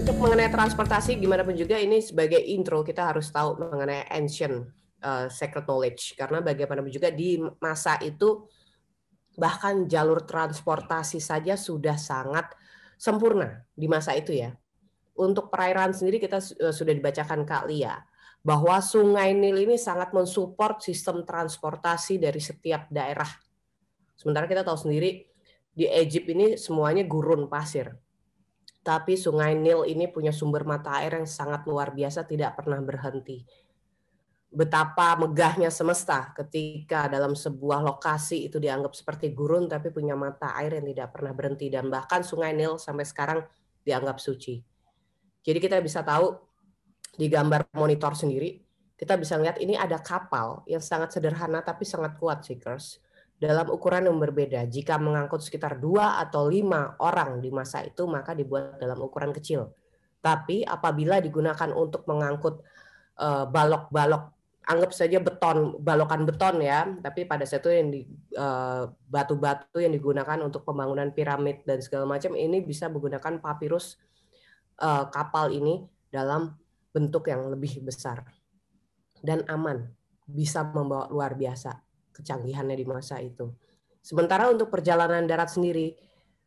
Untuk mengenai transportasi, gimana pun juga ini sebagai intro kita harus tahu mengenai ancient sacred knowledge, karena bagaimanapun juga di masa itu bahkan jalur transportasi saja sudah sangat sempurna di masa itu ya. Untuk perairan sendiri kita sudah dibacakan Kak Lia bahwa Sungai Nil ini sangat mensupport sistem transportasi dari setiap daerah. Sementara kita tahu sendiri di Egypt ini semuanya gurun pasir. Tapi Sungai Nil ini punya sumber mata air yang sangat luar biasa, tidak pernah berhenti. Betapa megahnya semesta ketika dalam sebuah lokasi itu dianggap seperti gurun tapi punya mata air yang tidak pernah berhenti, dan bahkan Sungai Nil sampai sekarang dianggap suci. Jadi kita bisa tahu di gambar monitor sendiri, kita bisa lihat ini ada kapal yang sangat sederhana tapi sangat kuat, Seekers, dalam ukuran yang berbeda. Jika mengangkut sekitar 2 atau 5 orang di masa itu, maka dibuat dalam ukuran kecil. Tapi apabila digunakan untuk mengangkut balok-balok, anggap saja beton, balokan beton ya, tapi pada saat itu yang batu-batu yang digunakan untuk pembangunan piramid dan segala macam, ini bisa menggunakan papirus kapal ini dalam bentuk yang lebih besar dan aman, bisa membawa luar biasa kecanggihannya di masa itu. Sementara untuk perjalanan darat sendiri,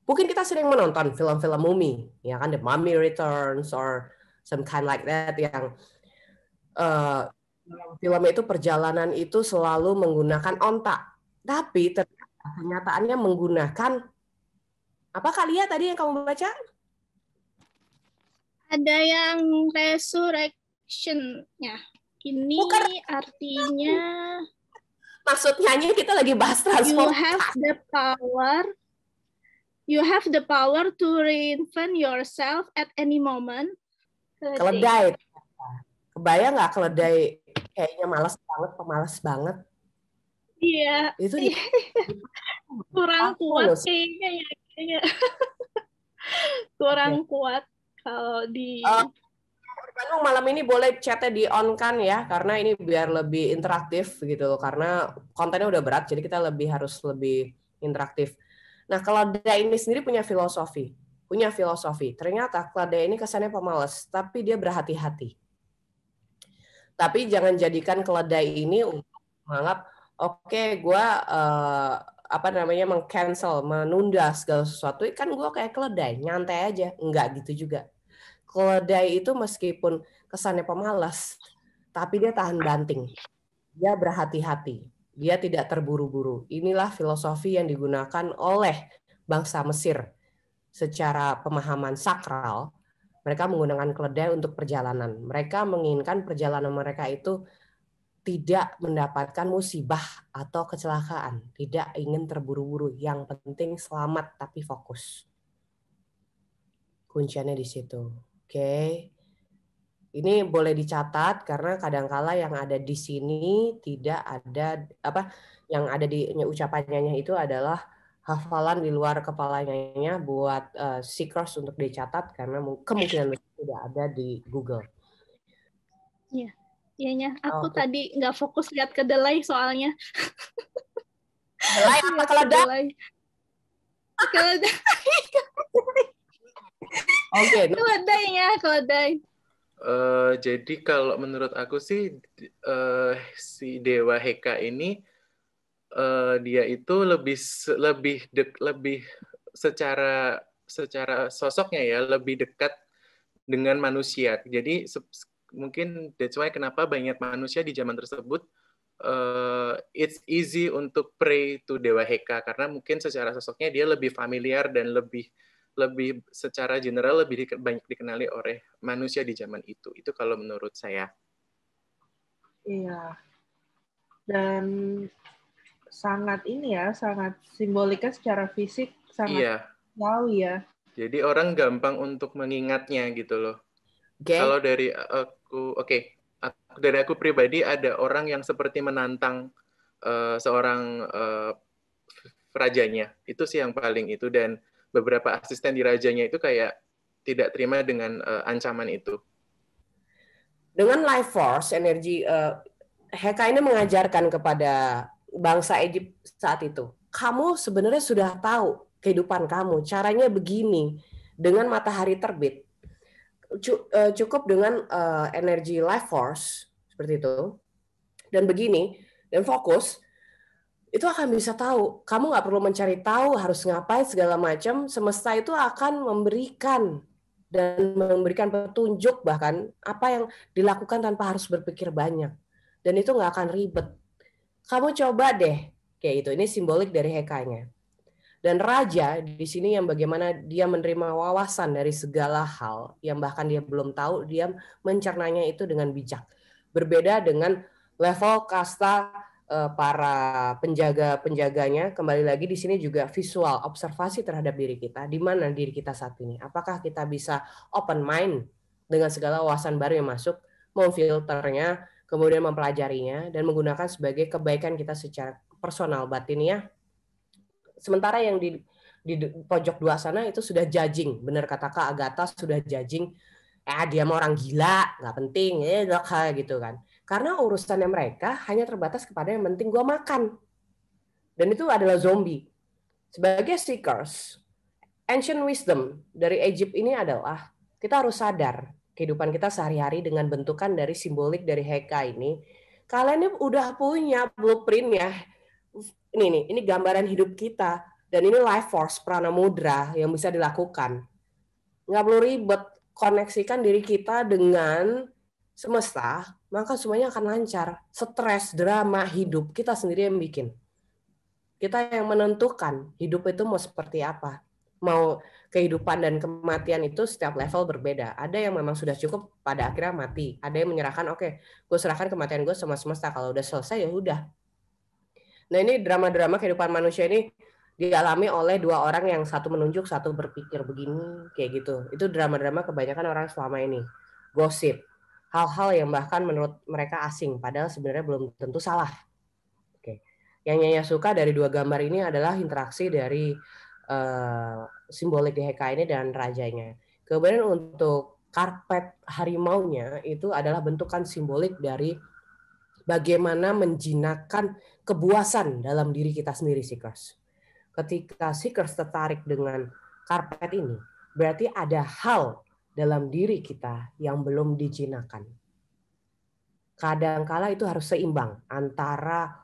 mungkin kita sering menonton film-film mumi, ya kan, The Mummy Returns or some kind like that, yang film itu perjalanan itu selalu menggunakan onta, tapi ternyata kenyataannya menggunakan apa kali ya tadi yang kamu baca? Ada yang resurrection-nya. Ini bukan, artinya maksudnya kita lagi bahas transportasi. You have the power to reinvent yourself at any moment. Keledai. Kebayang nggak keledai kayaknya pemalas banget. Iya. Itu kurang kuat kayaknya. Kurang kuat kalau di Bandung malam ini boleh chatnya di on kan ya, karena ini biar lebih interaktif gitu loh, karena kontennya udah berat jadi kita harus lebih interaktif. Nah, keledai ini sendiri punya filosofi. Ternyata keledai ini kesannya pemalas, tapi dia berhati-hati. Tapi jangan jadikan keledai ini untuk menganggap oke, gue meng-cancel, menunda segala sesuatu, kan gue kayak keledai, nyantai aja. Enggak gitu juga. Keledai itu meskipun kesannya pemalas, tapi dia tahan banting. Dia berhati-hati. Dia tidak terburu-buru. Inilah filosofi yang digunakan oleh bangsa Mesir secara pemahaman sakral. Mereka menggunakan keledai untuk perjalanan. Mereka menginginkan perjalanan mereka itu tidak mendapatkan musibah atau kecelakaan. Tidak ingin terburu-buru. Yang penting selamat tapi fokus. Kunciannya di situ. Oke. Ini boleh dicatat karena kadangkala yang ada di sini tidak ada yang ada di ucapannya itu adalah hafalan di luar kepalanya buat seekers untuk dicatat karena kemungkinan tidak ada di Google. Iya, iyanya. Aku tadi nggak fokus lihat kedelai soalnya. Kedelai apa keledai? Keledai. Oke. Keledai. Jadi kalau menurut aku sih si Dewa Heka ini dia itu lebih secara sosoknya ya lebih dekat dengan manusia. Jadi mungkin that's why kenapa banyak manusia di zaman tersebut it's easy untuk pray to Dewa Heka karena mungkin secara sosoknya dia lebih familiar dan lebih secara general lebih banyak dikenali oleh manusia di zaman itu. Itu kalau menurut saya. Iya. Dan sangat sangat simboliknya secara fisik sangat jauh ya. Jadi orang gampang untuk mengingatnya gitu loh. Kalau dari aku pribadi ada orang yang seperti menantang seorang rajanya. Itu sih yang paling itu, dan beberapa asisten di rajanya itu kayak tidak terima dengan ancaman itu. Dengan life force, energi Heka ini mengajarkan kepada bangsa Egypt saat itu, kamu sebenarnya sudah tahu kehidupan kamu, caranya begini, dengan matahari terbit. cukup dengan energi life force seperti itu, dan begini, dan fokus, itu akan bisa tahu. Kamu nggak perlu mencari tahu harus ngapain segala macam. Semesta itu akan memberikan dan memberikan petunjuk bahkan apa yang dilakukan tanpa harus berpikir banyak. Dan itu nggak akan ribet. Kamu coba deh kayak gitu. Ini simbolik dari Hekanya. Dan raja di sini yang bagaimana dia menerima wawasan dari segala hal yang bahkan dia belum tahu, dia mencernanya itu dengan bijak. Berbeda dengan level kasta para penjaga-penjaganya. Kembali lagi di sini juga visual, observasi terhadap diri kita. Di mana diri kita saat ini? Apakah kita bisa open mind dengan segala wawasan baru yang masuk, memfilternya, kemudian mempelajarinya, dan menggunakan sebagai kebaikan kita secara personal, batinnya. Sementara yang di pojok dua sana itu sudah judging, benar kata Kak Agatha, sudah judging, dia mau orang gila, nggak penting, gitu kan. Karena urusannya mereka hanya terbatas kepada yang penting gue makan. Dan itu adalah zombie. Sebagai seekers, ancient wisdom dari Egypt ini adalah kita harus sadar kehidupan kita sehari-hari dengan bentukan dari simbolik dari Heka ini. Kalian ini udah punya blueprint-nya. Ini gambaran hidup kita, dan ini life force prana mudra yang bisa dilakukan. Nggak perlu ribet, koneksikan diri kita dengan semesta, maka semuanya akan lancar. Stres, drama hidup kita sendiri yang bikin. Kita yang menentukan hidup itu mau seperti apa. Mau kehidupan dan kematian itu setiap level berbeda. Ada yang memang sudah cukup pada akhirnya mati. Ada yang menyerahkan, oke, gue serahkan kematian gue sama semesta. Kalau udah selesai ya udah. Nah, ini drama-drama kehidupan manusia ini dialami oleh dua orang, yang satu menunjuk, satu berpikir begini, kayak gitu. Itu drama-drama kebanyakan orang selama ini. Gosip. Hal-hal yang bahkan menurut mereka asing, padahal sebenarnya belum tentu salah. Oke. Yang Nyanya suka dari dua gambar ini adalah interaksi dari simbolik di Heka ini dan rajanya. Kemudian untuk karpet harimaunya itu adalah bentukan simbolik dari bagaimana menjinakkan kepuasan dalam diri kita sendiri, Seekers. Ketika Seekers tertarik dengan karpet ini, berarti ada hal dalam diri kita yang belum dijinakkan. Kadang-kala itu harus seimbang antara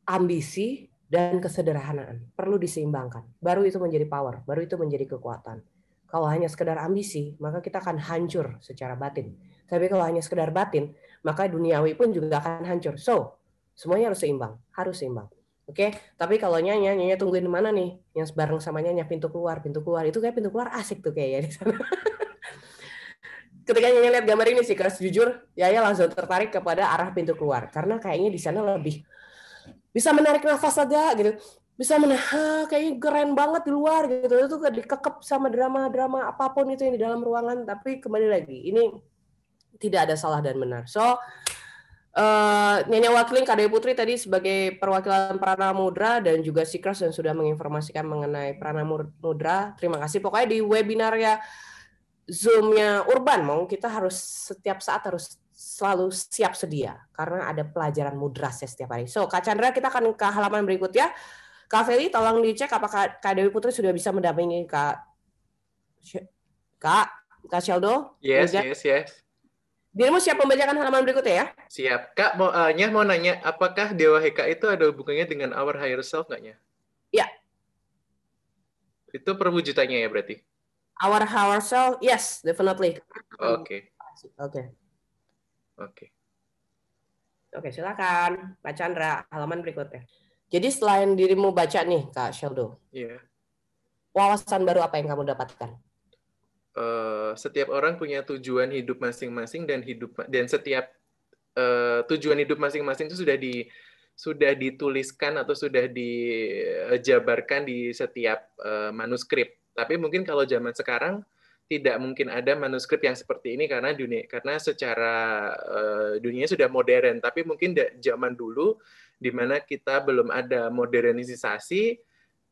ambisi dan kesederhanaan. Perlu diseimbangkan. Baru itu menjadi power, baru itu menjadi kekuatan. Kalau hanya sekedar ambisi, maka kita akan hancur secara batin. Tapi kalau hanya sekedar batin, maka duniawi pun juga akan hancur. So, semuanya harus seimbang, harus seimbang. Oke, tapi kalau Nyanya tungguin mana nih? Yang bareng sama Nyanya pintu keluar. Itu kayak pintu keluar asik tuh kayaknya di sana. Ketika Nyanya lihat gambar ini sih, Kers, jujur, Yaya langsung tertarik kepada arah pintu keluar. Karena kayaknya di sana lebih bisa menarik nafas aja gitu. Bisa kayaknya keren banget di luar gitu. Itu dikekep sama drama-drama apapun itu yang di dalam ruangan. Tapi kembali lagi, ini tidak ada salah dan benar. So, Nyanya Wakling, Kak Dewi Putri tadi sebagai perwakilan Prana Mudra dan juga Seekers yang sudah menginformasikan mengenai Prana Mudra. Terima kasih. Pokoknya di webinar ya Zoom-nya Urban, kita harus setiap saat harus selalu siap sedia karena ada pelajaran mudra setiap hari. So, Kak Chandra, kita akan ke halaman berikutnya. Kak Feli, tolong dicek apakah Kak Dewi Putri sudah bisa mendampingi Kak Sheldo? Yes. Dirimu siap membacakan halaman berikutnya ya? Siap. Kak, mau nanya, apakah Dewa Heka itu ada hubungannya dengan our higher self nggak? Ya. Itu perwujudannya ya berarti? Our higher self, yes, definitely. Oke. Oke, silakan Pak Chandra, halaman berikutnya. Jadi selain dirimu baca nih, Kak Sheldo, wawasan baru apa yang kamu dapatkan? Setiap orang punya tujuan hidup masing-masing dan setiap tujuan hidup masing-masing itu sudah dituliskan atau sudah dijabarkan di setiap manuskrip. Tapi mungkin kalau zaman sekarang tidak mungkin ada manuskrip yang seperti ini karena secara dunia sudah modern. Tapi mungkin zaman dulu di mana kita belum ada modernisasi,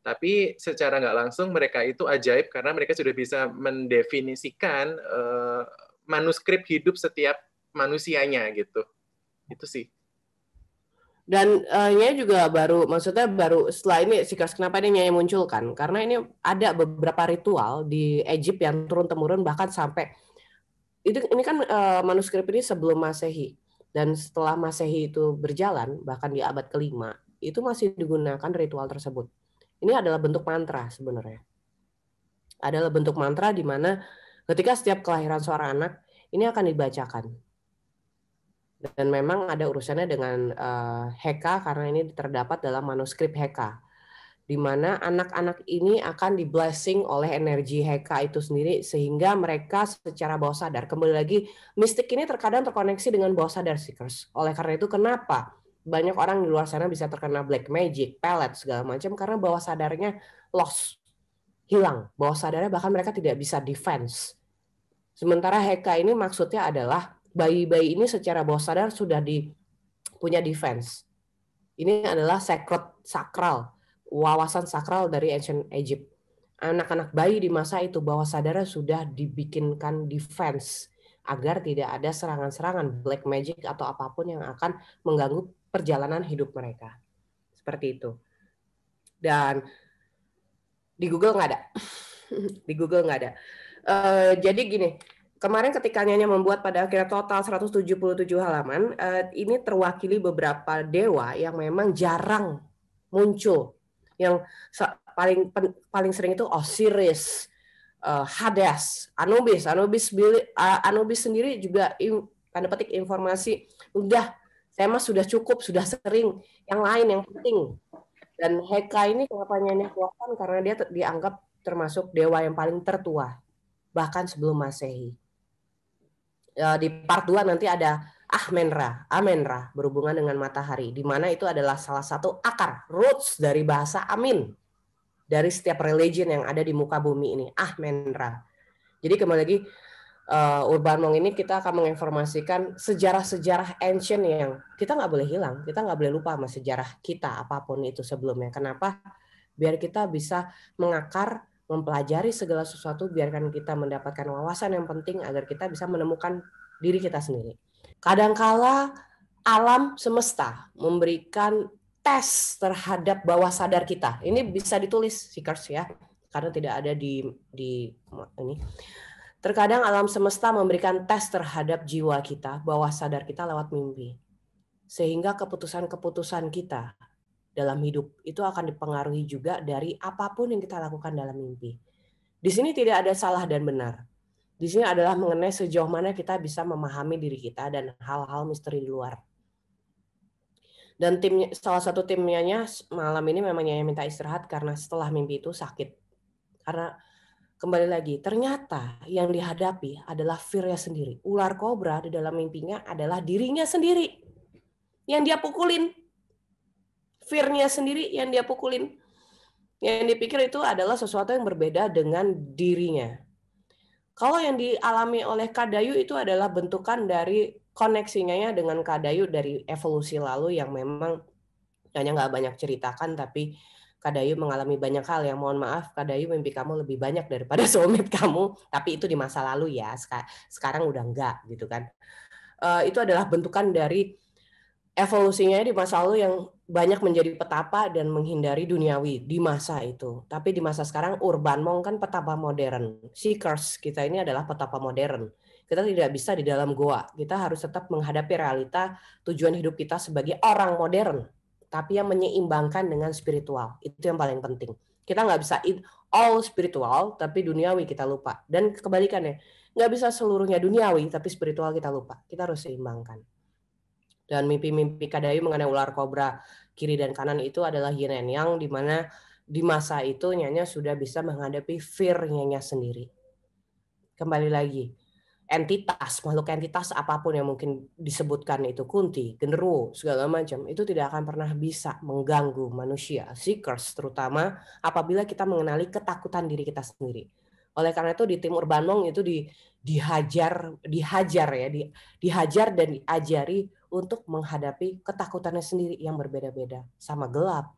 tapi secara nggak langsung mereka itu ajaib karena mereka sudah bisa mendefinisikan manuskrip hidup setiap manusianya gitu. Itu sih. Dan Nyai juga baru setelah ini Seekers, kenapa ini Nyai munculkan? Karena ini ada beberapa ritual di Egypt yang turun-temurun bahkan sampai ini kan manuskrip ini sebelum Masehi, dan setelah Masehi itu berjalan bahkan di abad ke-5 itu masih digunakan ritual tersebut. Ini adalah bentuk mantra sebenarnya. Adalah bentuk mantra di mana ketika setiap kelahiran seorang anak ini akan dibacakan. Dan memang ada urusannya dengan Heka karena ini terdapat dalam manuskrip Heka, di mana anak-anak ini akan di-blessing oleh energi Heka itu sendiri sehingga mereka secara bawah sadar, kembali lagi mistik ini terkadang terkoneksi dengan bawah sadar seekers. Oleh karena itu kenapa banyak orang di luar sana bisa terkena black magic, pelet segala macam karena bawah sadarnya lost, hilang. Bawah sadarnya bahkan mereka tidak bisa defense. Sementara Heka ini maksudnya adalah bayi-bayi ini secara bawah sadar sudah punya defense. Ini adalah sakral, wawasan sakral dari ancient Egypt. Anak-anak bayi di masa itu bawah sadarnya sudah dibikinkan defense agar tidak ada serangan-serangan black magic atau apapun yang akan mengganggu perjalanan hidup mereka. Seperti itu. Dan di Google nggak ada. Di Google nggak ada. Jadi gini, kemarin ketika Nyanya membuat pada akhirnya total 177 halaman, ini terwakili beberapa dewa yang memang jarang muncul. Yang paling sering itu Osiris, Hades, Anubis sendiri juga tanda petik informasi sudah cukup, sudah sering, yang lain yang penting. Dan Heka ini kenapa Nyanya keluarkan karena dia dianggap termasuk dewa yang paling tertua bahkan sebelum Masehi. Di part 2 nanti ada Amenra berhubungan dengan matahari, di mana itu adalah salah satu akar, roots dari bahasa Amin dari setiap religion yang ada di muka bumi ini, Amenra. Jadi kembali lagi Urban Monk ini kita akan menginformasikan sejarah-sejarah ancient yang kita nggak boleh hilang, kita nggak boleh lupa sama sejarah kita apapun itu sebelumnya. Kenapa? Biar kita bisa mengakar, mempelajari segala sesuatu, biarkan kita mendapatkan wawasan yang penting agar kita bisa menemukan diri kita sendiri. Kadangkala alam semesta memberikan tes terhadap bawah sadar kita. Ini bisa ditulis seekers ya, karena tidak ada di ini. Terkadang alam semesta memberikan tes terhadap jiwa kita, bawah sadar kita lewat mimpi. Sehingga keputusan-keputusan kita dalam hidup itu akan dipengaruhi juga dari apapun yang kita lakukan dalam mimpi. Di sini tidak ada salah dan benar. Di sini adalah mengenai sejauh mana kita bisa memahami diri kita dan hal-hal misteri di luar. Dan salah satu timnya malam ini memang Nyanya minta istirahat karena setelah mimpi itu sakit. Karena kembali lagi, ternyata yang dihadapi adalah fear-nya sendiri. Ular kobra di dalam mimpinya adalah dirinya sendiri yang dia pukulin. Fear-nya sendiri yang dia pukulin. Yang dipikir itu adalah sesuatu yang berbeda dengan dirinya. Kalau yang dialami oleh Kadayu itu adalah bentukan dari koneksinya ya dengan Kadayu dari evolusi lalu yang memang hanya nggak banyak ceritakan, tapi Kadayu mengalami banyak hal yang mohon maaf Kadayu mimpi kamu lebih banyak daripada soulmate kamu, tapi itu di masa lalu ya, sekarang udah enggak gitu kan. Itu adalah bentukan dari evolusinya di masa lalu yang banyak menjadi petapa dan menghindari duniawi di masa itu. Tapi di masa sekarang Urban Monk kan petapa modern. Seekers kita ini adalah petapa modern. Kita tidak bisa di dalam goa. Kita harus tetap menghadapi realita tujuan hidup kita sebagai orang modern. Tapi yang menyeimbangkan dengan spiritual. Itu yang paling penting. Kita nggak bisa all spiritual, tapi duniawi kita lupa. Dan kebalikannya, nggak bisa seluruhnya duniawi, tapi spiritual kita lupa. Kita harus seimbangkan. Dan mimpi-mimpi Kadayu mengenai ular kobra kiri dan kanan itu adalah yin and yang, di mana di masa itu Nyanya sudah bisa menghadapi fear-nya sendiri. Kembali lagi, entitas, makhluk entitas apapun yang mungkin disebutkan itu Kunti, genderuwo, segala macam, itu tidak akan pernah bisa mengganggu manusia, seekers terutama apabila kita mengenali ketakutan diri kita sendiri. Oleh karena itu di tim Urban Monk itu dihajar dan diajari untuk menghadapi ketakutannya sendiri yang berbeda-beda, sama gelap,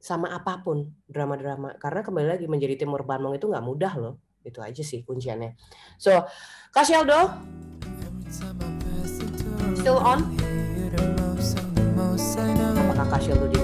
sama apapun drama-drama. Karena kembali lagi menjadi tim Urban Monk itu nggak mudah loh. Itu aja sih kunciannya. So, Kak Sheldo, still on? Apakah Kak Sheldo di